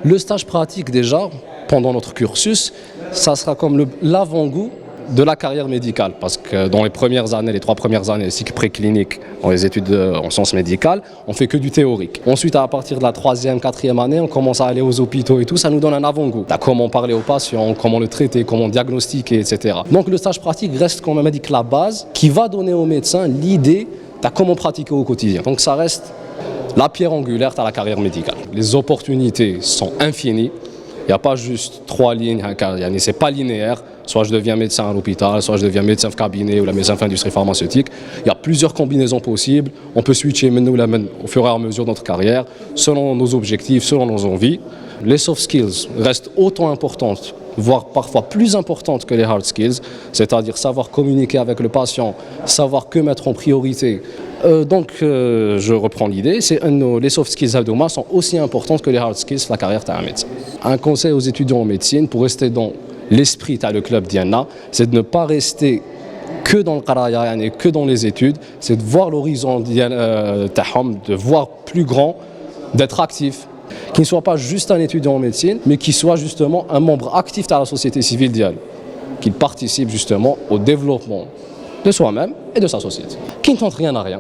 Le stage pratique déjà, pendant notre cursus, ça sera comme l'avant-goût de la carrière médicale, parce que dans les premières années, les 3 premières années, cycle préclinique, dans les études en sciences médicales, on fait que du théorique. Ensuite, à partir de la 3e, 4e année, on commence à aller aux hôpitaux et tout, ça nous donne un avant-goût. Comment parler aux patients, comment le traiter, comment diagnostiquer, etc. Donc le stage pratique reste, comme on m'a dit, la base qui va donner aux médecins l'idée de comment pratiquer au quotidien. Donc ça reste la pierre angulaire de la carrière médicale. Les opportunités sont infinies. Il n'y a pas juste 3 lignes, c'est pas linéaire. Soit je deviens médecin à l'hôpital, soit je deviens médecin de cabinet ou la médecin de l'industrie pharmaceutique. Il y a plusieurs combinaisons possibles. On peut switcher au fur et à mesure de notre carrière, selon nos objectifs, selon nos envies. Les soft skills restent autant importantes, voire parfois plus importantes que les hard skills, c'est-à-dire savoir communiquer avec le patient, savoir que mettre en priorité. Je reprends l'idée, les soft skills abdominales sont aussi importantes que les hard skills de la carrière d'un médecin. Un conseil aux étudiants en médecine, pour rester dans l'esprit le club Diana, c'est de ne pas rester que dans le qaraya et que dans les études, c'est de voir l'horizon de voir plus grand, d'être actif, qui ne soit pas juste un étudiant en médecine, mais qui soit justement un membre actif de la société civile d'Ial, qu'il participe justement au développement de soi-même et de sa société, qui ne tente rien à rien.